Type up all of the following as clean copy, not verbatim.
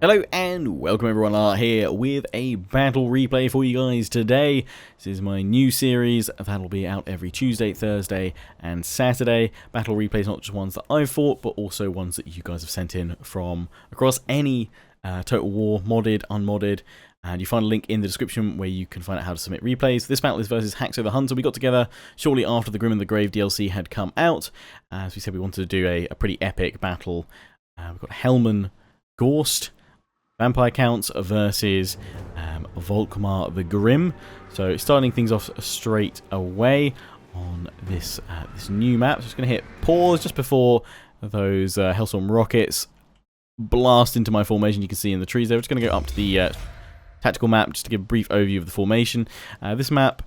Hello and welcome everyone, Art here with a battle replay for you guys today. This is my new series that'll be out every Tuesday, Thursday and Saturday. Battle replays, not just ones that I've fought, but also ones that you guys have sent in from across any Total War, modded, unmodded. And you find a link in the description where you can find out how to submit replays. This battle is versus Haxo the Hunter. We got together shortly after the Grim and the Grave DLC had come out. As we said, we wanted to do a pretty epic battle. We've got Hellman GHORST Vampire Counts versus Volkmar the Grim. So starting things off straight away on this this new map. So just going to hit pause just before those Hellstorm rockets blast into my formation. You can see in the trees there. We're just going to go up to the tactical map just to give a brief overview of the formation. This map,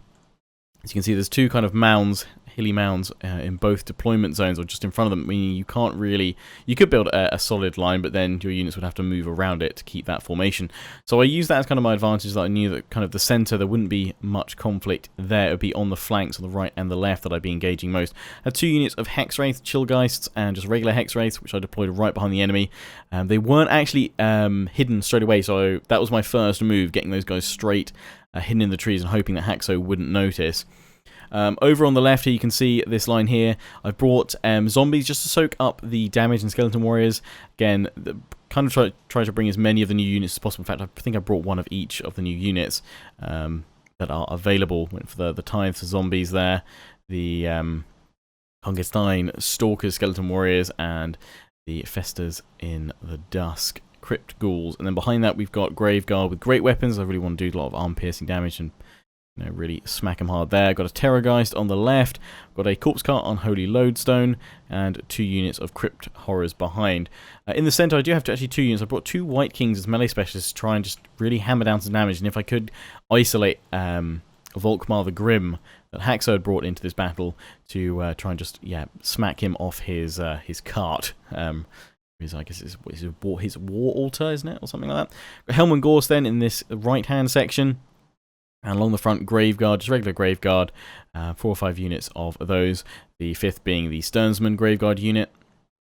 as you can see, there's two kind of mounds, hilly mounds in both deployment zones, or just in front of them, meaning you can't really... You could build a solid line, but then your units would have to move around it to keep that formation. So I used that as kind of my advantage, that I knew that kind of the centre, there wouldn't be much conflict there. It would be on the flanks, on the right and the left, that I'd be engaging most. I had two units of Hex Wraith, Chillgeists, and just regular Hex Wraiths, which I deployed right behind the enemy. They weren't actually hidden straight away, so that was my first move, getting those guys straight hidden in the trees and hoping that Haxo wouldn't notice. Over on the left here, you can see this line here. I've brought zombies just to soak up the damage in Skeleton Warriors. Again, kind of try to bring as many of the new units as possible. In fact, I think I brought one of each of the new units that are available. Went for the Tithe zombies there, the Hungerstein Stalkers Skeleton Warriors, and the Festers in the Dusk Crypt Ghouls. And then behind that, we've got Graveguard with great weapons. I really want to do a lot of arm-piercing damage and really smack them hard there. Got a Terrorgeist on the left, got a Corpse Cart on Holy Lodestone, and two units of Crypt Horrors behind. In the centre, I do have actually two units. I brought two White Kings as melee specialists to try and just really hammer down some damage, and if I could isolate Volkmar the Grim that Haxo had brought into this battle to try and just, smack him off his cart. I guess it's his war altar, isn't it? Or something like that. Got Hellman GHORST then in this right-hand section. And along the front, Graveguard, just regular Graveguard, 4 or 5 units of those. The fifth being the Sternsman Graveguard unit,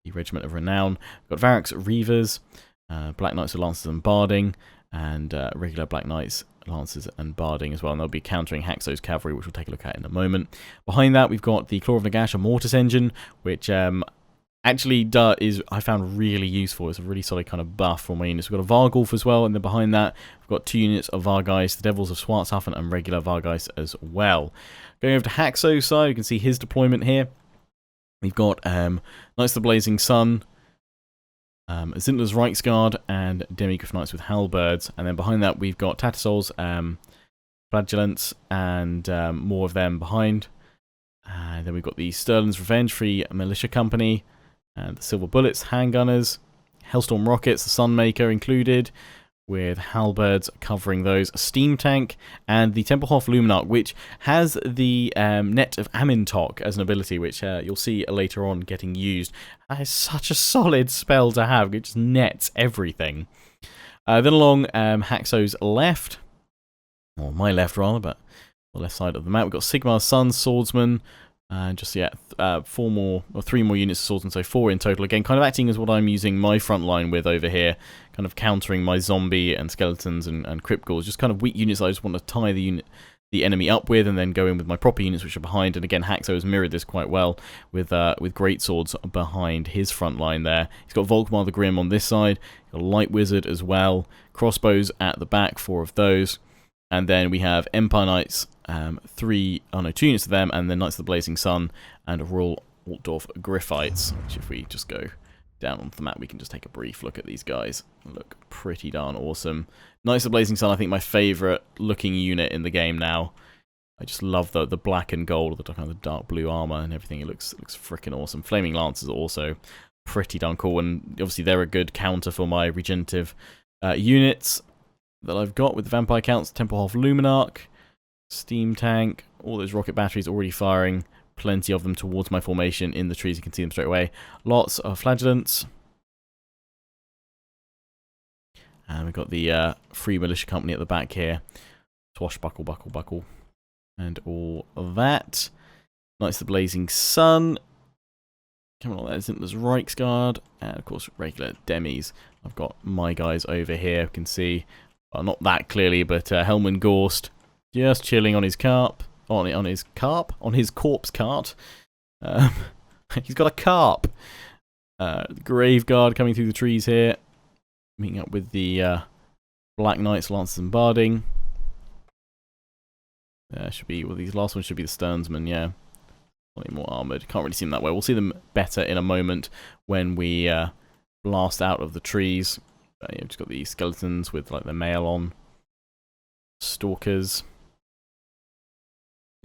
the Regiment of Renown. We've got Varrock's Reavers, Black Knights with Lancers and Barding, and regular Black Knights, Lancers and Barding as well. And they'll be countering Haxo's Cavalry, which we'll take a look at in a moment. Behind that, we've got the Claw of Nagash, a Mortis engine, which actually I found really useful. It's a really solid kind of buff for my units. We've got a Vargulf as well, and then behind that we've got 2 units of Vargeist, the Devils of Schwarzhafen, and regular Vargeist as well. Going over to Haxo's side, you can see his deployment here. We've got Knights of the Blazing Sun, Zintler's Reichsguard, and Demigryph Knights with Halberds. And then behind that we've got Tattersol's Flagellants, and more of them behind. And then we've got the Sterling's Revenge Free Militia Company, and the Silver Bullets, Handgunners, Hellstorm Rockets, the Sunmaker included, with Halberds covering those, a Steam Tank, and the Tempelhof Luminarch, which has the Net of Amintok as an ability, which you'll see later on getting used. That is such a solid spell to have. It just nets everything. Then along Haxo's left, or my left rather, but the left side of the map, we've got Sigmar's Son, Swordsman, and just 3 more units of swordsmen, so 4 in total. Again, kind of acting as what I'm using my front line with over here, kind of countering my zombie and skeletons and crypt ghouls, just kind of weak units I just want to tie the enemy up with, and then go in with my proper units which are behind. And again, Haxo has mirrored this quite well with great swords behind his front line there. He's got Volkmar the Grim on this side, got a Light Wizard as well, crossbows at the back, 4 of those. And then we have Empire Knights, 2 units of them, and then Knights of the Blazing Sun and Royal Altdorf Griffites, which if we just go down onto the map, we can just take a brief look at these guys. They look pretty darn awesome. Knights of the Blazing Sun, I think my favourite looking unit in the game now. I just love the black and gold, the kind of dark blue armour and everything. It looks freaking awesome. Flaming Lancers are also pretty darn cool, and obviously they're a good counter for my regenerative units that I've got with the Vampire Counts, Tempelhof Luminarch, Steam Tank, all those rocket batteries already firing, plenty of them towards my formation in the trees, you can see them straight away. Lots of Flagellants. And we've got the Free Militia Company at the back here. Swashbuckle, buckle, and all of that. Knights of the Blazing Sun. Come on, there's Reichsguard, and of course regular demis I've got my guys over here. You can see, well, not that clearly, but Helman GHORST just chilling on his carp, on his corpse cart. He's got a carp. Grave Guard coming through the trees here, meeting up with the Black Knights, Lancers, and Barding. Should be, well, these last ones should be the Sternsmen, yeah. Slightly more armoured. Can't really see them that well. We'll see them better in a moment when we blast out of the trees. Yeah, we've just got these skeletons with like their mail on. Stalkers.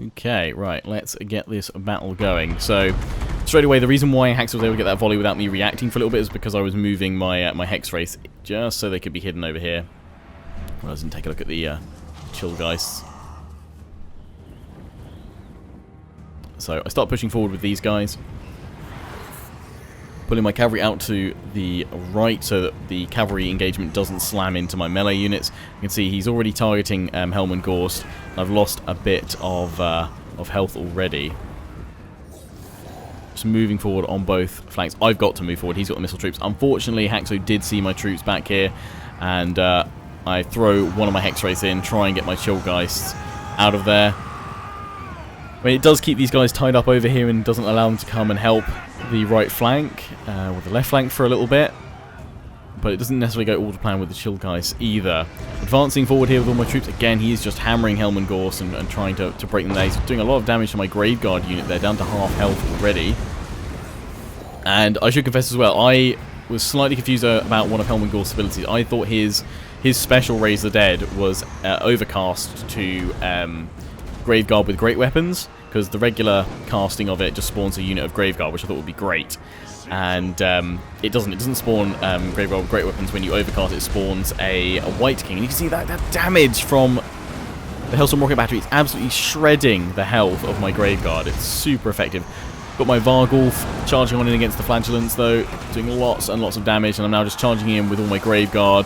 Okay, right, let's get this battle going. So, straight away, the reason why Haxor was able to get that volley without me reacting for a little bit is because I was moving my my Hex Wraiths just so they could be hidden over here. Well, I didn't take a look at the Chillgeists. So I start pushing forward with these guys. Pulling my cavalry out to the right so that the cavalry engagement doesn't slam into my melee units. You can see he's already targeting Helman GHORST. I've lost a bit of health already. Just moving forward on both flanks. I've got to move forward. He's got the missile troops. Unfortunately, Haxor did see my troops back here. And I throw one of my Hex Wraiths in, try and get my Chillgeists out of there. I mean, it does keep these guys tied up over here and doesn't allow them to come and help the right flank, or the left flank for a little bit. But it doesn't necessarily go all to plan with the Chillgeists either. Advancing forward here with all my troops, again, he is just hammering Helman GHORST and trying to break them there. He's doing a lot of damage to my Grave Guard unit there, down to half health already. And I should confess as well, I was slightly confused about one of Helman GHORST's abilities. I thought his special Raise the Dead was overcast to Grave Guard with great weapons, because the regular casting of it just spawns a unit of Grave Guard, which I thought would be great. And it doesn't spawn Grave Guard with great weapons. When you overcast it, spawns a White King. And you can see that damage from the Hellstorm Rocket Battery is absolutely shredding the health of my Grave Guard. It's super effective. Got my Vargulf charging on in against the Flagellants though, doing lots and lots of damage, and I'm now just charging in with all my Grave Guard,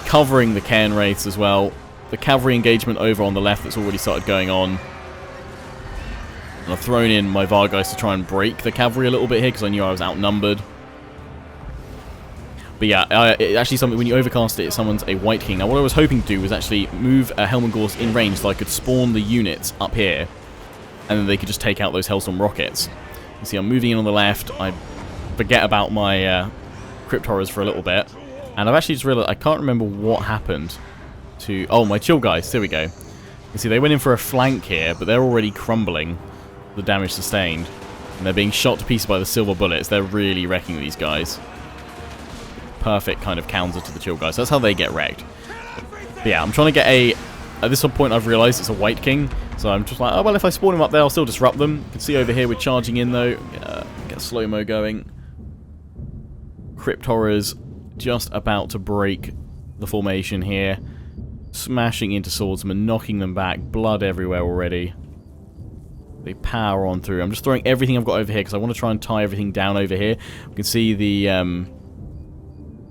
covering the Cairn Wraiths as well. The cavalry engagement over on the left that's already started going on. And I've thrown in my Vargeist to try and break the cavalry a little bit here because I knew I was outnumbered. But yeah, it actually something when you overcast it summons a White King. Now what I was hoping to do was actually move Helman GHORST in range so I could spawn the units up here. And then they could just take out those Hellstorm rockets. You see I'm moving in on the left. I forget about my Crypt Horrors for a little bit. And I've actually just realized I can't remember what happened to... Oh, my Chillgeists. There we go. You see they went in for a flank here, but they're already crumbling the damage sustained. And they're being shot to pieces by the silver bullets. They're really wrecking these guys. Perfect kind of counter to the Chillgeists. That's how they get wrecked. But yeah, I'm trying to get a... At this point I've realised it's a White King. So I'm just like, oh well, if I spawn him up there, I'll still disrupt them. You can see over here we're charging in though. Get slow-mo going. Crypt Horrors just about to break the formation here. Smashing into swordsmen, knocking them back, blood everywhere already. They power on through. I'm just throwing everything I've got over here because I want to try and tie everything down over here. We can see the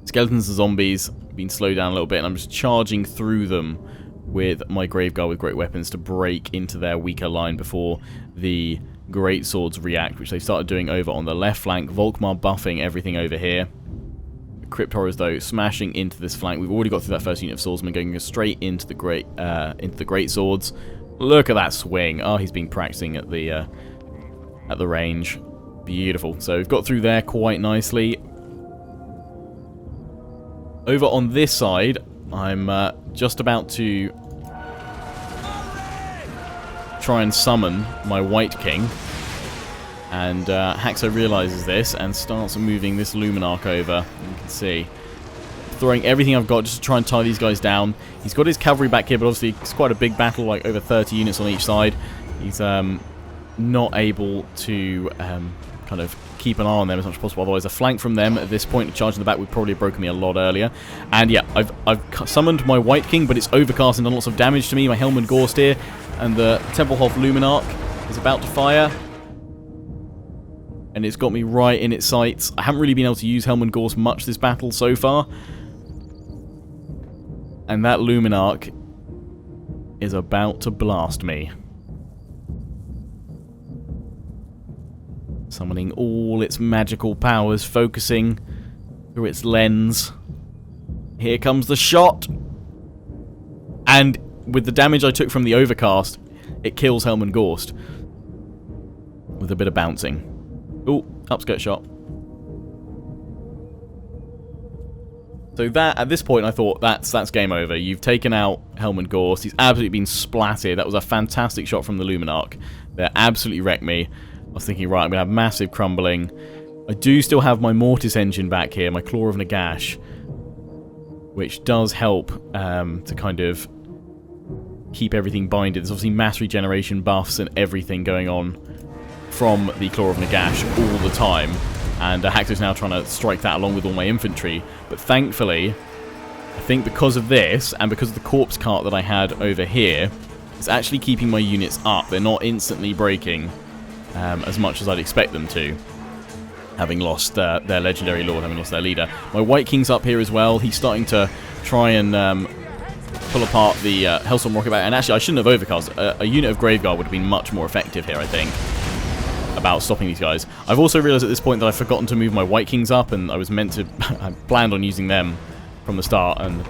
skeletons and zombies being slowed down a little bit, and I'm just charging through them with my Grave Guard with great weapons to break into their weaker line before the great swords react, which they started doing over on the left flank. Volkmar buffing everything over here. Crypt Horrors though smashing into this flank. We've already got through that first unit of swordsmen, going straight into the great swords. Look at that swing! Oh, he's been practicing at the range. Beautiful. So we've got through there quite nicely. Over on this side, I'm just about to try and summon my White King. And Haxor realises this and starts moving this Luminarch over. You can see. Throwing everything I've got just to try and tie these guys down. He's got his cavalry back here, but obviously it's quite a big battle, like over 30 units on each side. He's not able to kind of keep an eye on them as much as possible. Otherwise, a flank from them at this point, charging the back, would probably have broken me a lot earlier. And yeah, I've summoned my White King, but it's overcast and done lots of damage to me. My Helman GHORST here, and the Templehof Luminarch is about to fire. And it's got me right in its sights. I haven't really been able to use Helman GHORST much this battle so far. And that Luminarch is about to blast me. Summoning all its magical powers, focusing through its lens. Here comes the shot. And with the damage I took from the overcast, it kills Helm and GHORST. With a bit of bouncing. Ooh, upskirt shot. So that, at this point, I thought, that's game over. You've taken out Helm and GHORST. He's absolutely been splatted. That was a fantastic shot from the Luminarch. They absolutely wrecked me. I was thinking, right, I'm going to have massive crumbling. I do still have my Mortis engine back here, my Claw of Nagash, which does help to kind of keep everything binded. There's obviously mass regeneration buffs and everything going on from the Claw of Nagash all the time. And Haxor's now trying to strike that along with all my infantry. But thankfully, I think because of this, and because of the corpse cart that I had over here, it's actually keeping my units up. They're not instantly breaking as much as I'd expect them to, having lost their legendary lord, having lost their leader. My White King's up here as well. He's starting to try and pull apart the Hellstorm rocket battery. And actually, I shouldn't have overcast. A unit of Graveguard would have been much more effective here, I think, about stopping these guys. I've also realised at this point that I've forgotten to move my White Kings up, and I was meant to... I planned on using them from the start, and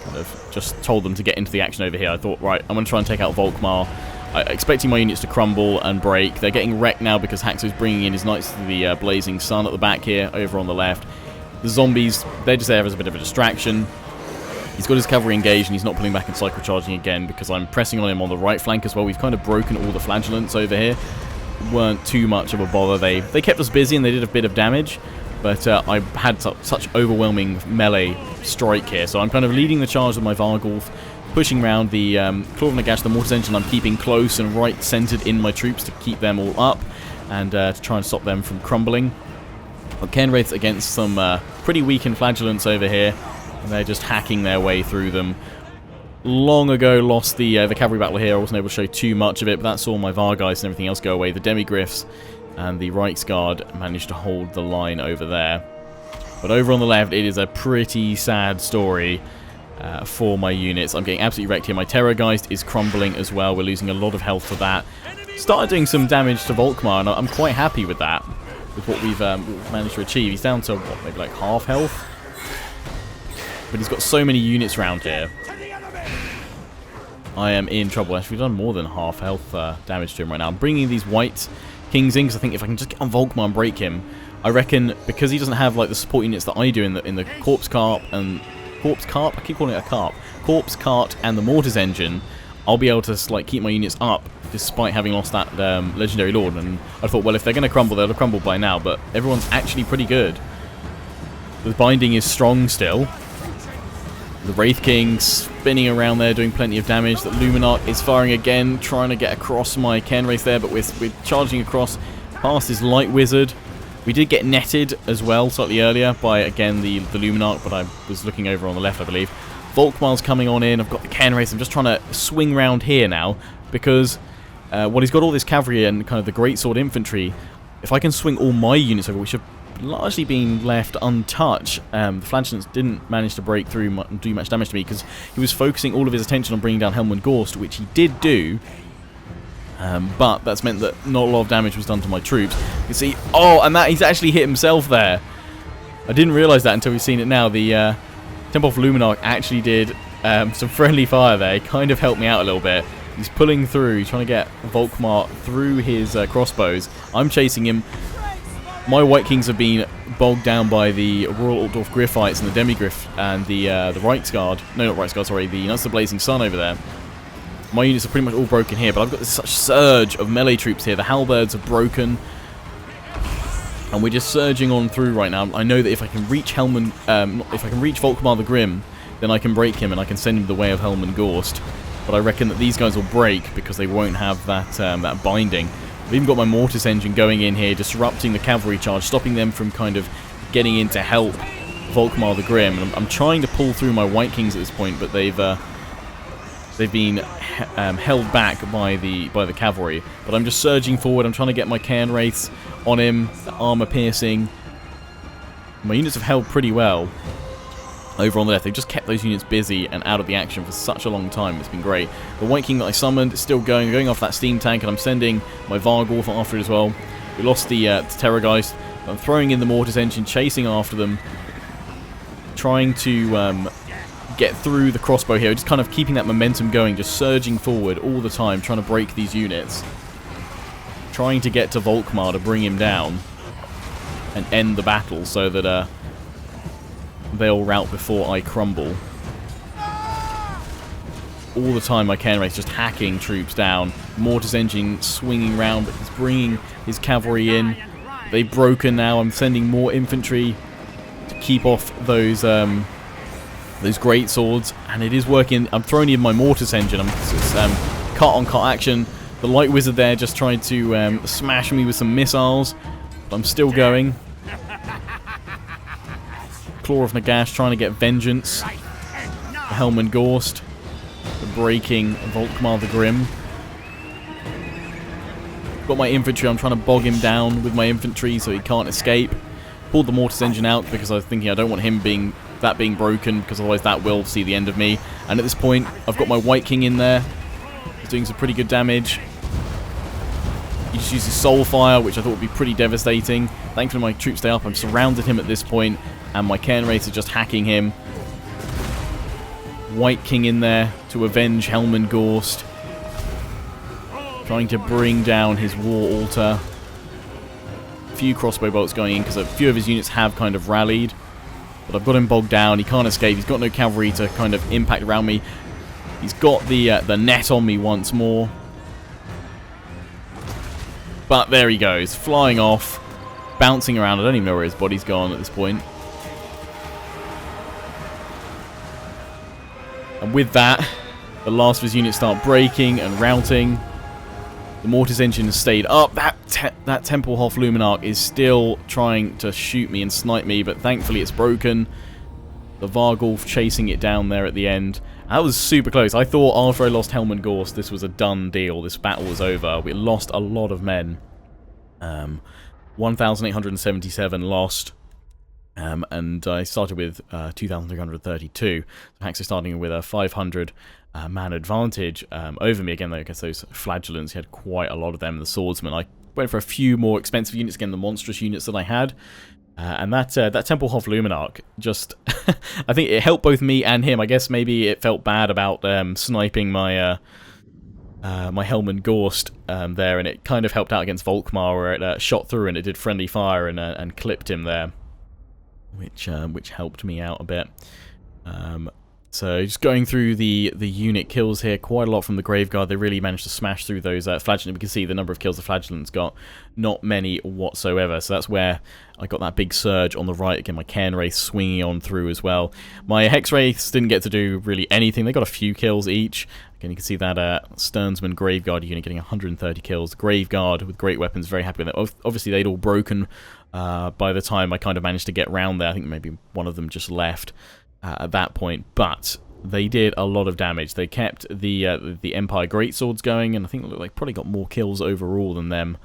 kind of just told them to get into the action over here. I thought, right, I'm going to try and take out Volkmar. Expecting my units to crumble and break. They're getting wrecked now because Haxor's bringing in his knights to the Blazing Sun at the back here, over on the left. The zombies, they're just there as a bit of a distraction. He's got his cavalry engaged, and he's not pulling back and cycle charging again because I'm pressing on him on the right flank as well. We've kind of broken all the flagellants over here. Weren't too much of a bother. They kept us busy and they did a bit of damage, but I had such overwhelming melee strike here, so I'm kind of leading the charge with my Vargulf, pushing around the Claw of Nagash, the Mortis engine. I'm keeping close and right centered in my troops to keep them all up and to try and stop them from crumbling. Got Kenwraiths against some pretty weakened flagellants over here, and they're just hacking their way through them. Long ago lost the cavalry battle here. I wasn't able to show too much of it, but that saw my Vargeist and everything else go away. The Demigryphs and the Reichsguard managed to hold the line over there. But over on the left, it is a pretty sad story for my units. I'm getting absolutely wrecked here. My Terrorgeist is crumbling as well. We're losing a lot of health for that. Started doing some damage to Volkmar, and I'm quite happy with that, with what we've managed to achieve. He's down to, what, maybe like half health? But he's got so many units around here. I am in trouble. Actually, we've done more than half health damage to him right now. I'm bringing these White Kings in because I think if I can just get on Volkmar and break him, I reckon because he doesn't have like the support units that I do in the Corpse Cart and Corpse Cart. I keep calling it a carp. Corpse Cart and the Mortis engine. I'll be able to like keep my units up despite having lost that legendary lord. And I thought, well, if they're going to crumble, they'll have crumbled by now. But everyone's actually pretty good. The binding is strong still. The Wraith King spinning around there, doing plenty of damage. The Luminarch is firing again, trying to get across my Kenwraith there, but we're charging across past his Light Wizard. We did get netted as well slightly earlier by, again, the Luminarch, but I was looking over on the left, I believe. Volkmar's coming on in. I've got the Kenwraith. I'm just trying to swing round here now because, well, he's got all this cavalry and kind of the Greatsword infantry. If I can swing all my units over, which have largely been left untouched. The flagellants didn't manage to break through and do much damage to me because he was focusing all of his attention on bringing down Helm and GHORST, which he did do, but that's meant that not a lot of damage was done to my troops. You can see, oh, and that he's actually hit himself there. I didn't realise that until we've seen it now. The Tempelhof Luminarch actually did some friendly fire there. He kind of helped me out a little bit. He's pulling through, he's trying to get Volkmar through his crossbows. I'm chasing him. My White Kings have been bogged down by the Royal Altdorf Griffites and the Demigryph and the Reichsguard. No, not Reichsguard, sorry, the Knights of the Blazing Sun over there. My units are pretty much all broken here, but I've got this such surge of melee troops here. The halberds are broken, and we're just surging on through right now. I know that if I can reach if I can reach Volkmar the Grim, then I can break him and I can send him the way of Helm and GHORST. But I reckon that these guys will break because they won't have that that binding. I've even got my Mortis engine going in here, disrupting the cavalry charge, stopping them from kind of getting in to help Volkmar the Grim. And I'm trying to pull through my White Kings at this point, but they've been held back by the cavalry. But I'm just surging forward. I'm trying to get my Cairnwraiths on him, the armor piercing. My units have held pretty well over on the left. They've just kept those units busy and out of the action for such a long time. It's been great. The White King that I summoned is still going off that steam tank, and I'm sending my Vargulf after it as well. We lost the Terrorgeist. I'm throwing in the Mortis engine, chasing after them, trying to get through the crossbow here. Just kind of keeping that momentum going, just surging forward all the time, trying to break these units. Trying to get to Volkmar to bring him down and end the battle so that they'll rout before I crumble. All the time my Cairnwraith's just hacking troops down. Mortis engine swinging round, but he's bringing his cavalry in. They've broken now. I'm sending more infantry to keep off those great swords, and it is working. I'm throwing in my Mortis engine. It's cut-on-cut action. The Light Wizard there just tried to smash me with some missiles, but I'm still going. Claw of Nagash trying to get vengeance. Helm GHORST breaking Volkmar the Grim. Got my infantry, I'm trying to bog him down with my infantry so he can't escape. Pulled the Mortis engine out because I was thinking I don't want him being broken, because otherwise that will see the end of me. And at this point, I've got my White King in there. He's doing some pretty good damage. He just uses Soul Fire, which I thought would be pretty devastating. Thankfully my troops stay up. I'm surrounded him at this point, and my Cairnwraiths are just hacking him. White King in there to avenge Helm GHORST. Trying to bring down his War Altar. A few crossbow bolts going in because a few of his units have kind of rallied. But I've got him bogged down. He can't escape. He's got no cavalry to kind of impact around me. He's got the net on me once more. But there he goes, flying off, bouncing around. I don't even know where his body's gone at this point. And with that, the last of his units start breaking and routing. The Mortis engine has stayed up. That Tempelhof Luminarch is still trying to shoot me and snipe me, but thankfully it's broken. The Vargulf chasing it down there at the end. That was super close. I thought after I lost Helm GHORST, this was a done deal. This battle was over. We lost a lot of men. 1,877 lost. And I started with 2,332. So actually starting with a 500 man advantage over me. Again, though, I guess those flagellants, he had quite a lot of them. The swordsman, I went for a few more expensive units, again, the monstrous units that I had. And that Tempelhof Luminarch, just, I think it helped both me and him. I guess maybe it felt bad about sniping my my Helm GHORST there, and it kind of helped out against Volkmar, where it shot through and it did friendly fire and clipped him there, which helped me out a bit. So just going through the unit kills here, quite a lot from the Graveguard. They really managed to smash through those flagellants. We can see the number of kills the flagellants got, not many whatsoever. So that's where I got that big surge on the right. Again, my Cairnwraith swinging on through as well. My Hexwraiths didn't get to do really anything. They got a few kills each. Again, you can see that Sternsman Graveguard unit getting 130 kills. The Graveguard with great weapons, very happy with it. Obviously, they'd all broken by the time I kind of managed to get round there. I think maybe one of them just left at that point, but they did a lot of damage. They kept the Empire Greatswords going, and I think they probably got more kills overall than them,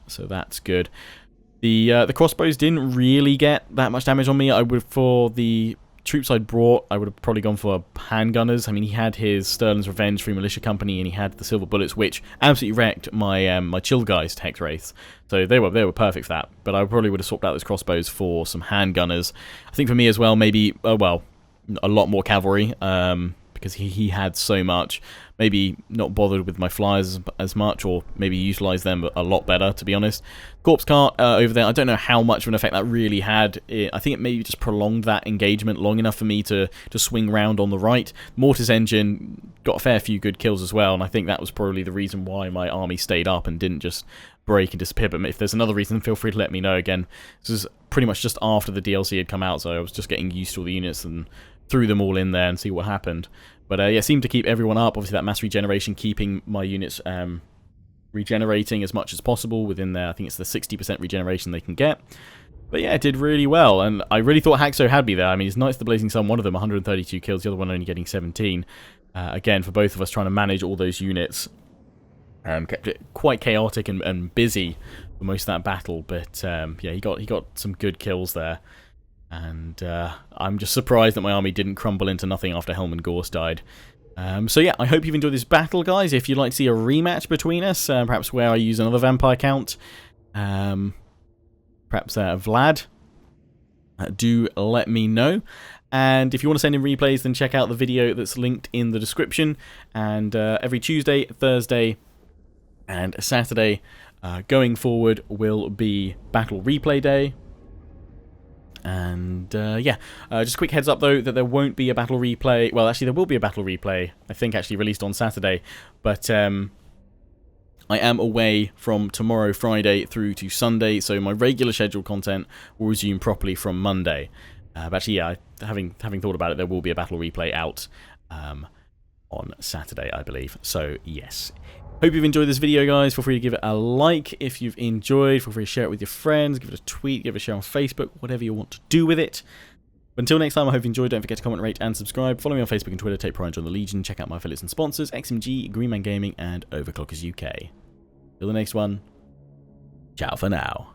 so that's good. The crossbows didn't really get that much damage on me. I would, for the troops I'd brought, I would have probably gone for handgunners. I mean, he had his Sterling's Revenge Free Militia Company, and he had the Silver Bullets, which absolutely wrecked my my Chillgeist Hexwraiths. So they were perfect for that. But I probably would have swapped out those crossbows for some handgunners. I think for me as well, maybe a lot more cavalry, because he had so much. Maybe not bothered with my flyers as much, or maybe utilise them a lot better, to be honest. Corpse Cart over there, I don't know how much of an effect that really had. I think it maybe just prolonged that engagement long enough for me to swing round on the right. Mortis Engine got a fair few good kills as well, and I think that was probably the reason why my army stayed up and didn't just break and disappear. But if there's another reason, feel free to let me know. Again, this was pretty much just after the DLC had come out, so I was just getting used to all the units and threw them all in there and see what happened. But yeah, seemed to keep everyone up. Obviously, that mass regeneration, keeping my units regenerating as much as possible within there. I think it's the 60% regeneration they can get. But yeah, it did really well, and I really thought Haxo had me there. I mean, his Knights of the Blazing Sun, one of them 132 kills, the other one only getting 17. Again, for both of us trying to manage all those units. Kept it quite chaotic and busy for most of that battle, but yeah, he got some good kills there. And I'm just surprised that my army didn't crumble into nothing after Helm GHORST died. So yeah, I hope you've enjoyed this battle, guys. If you'd like to see a rematch between us, perhaps where I use another vampire count, perhaps Vlad, do let me know. And if you want to send in replays, then check out the video that's linked in the description. And every Tuesday, Thursday, and Saturday going forward will be Battle Replay Day. And yeah, just a quick heads up though that there won't be a battle replay. Well, actually there will be a battle replay, I think actually released on Saturday, but I am away from tomorrow Friday through to Sunday, so my regular scheduled content will resume properly from Monday. But actually, yeah, having thought about it, there will be a battle replay out on Saturday, I believe. So yes. Hope you've enjoyed this video, guys. Feel free to give it a like if you've enjoyed. Feel free to share it with your friends. Give it a tweet. Give it a share on Facebook. Whatever you want to do with it. But until next time, I hope you enjoyed. Don't forget to comment, rate, and subscribe. Follow me on Facebook and Twitter. Take pride in joining the Legion. Check out my affiliates and sponsors, XMG, Greenman Gaming, and Overclockers UK. Till the next one. Ciao for now.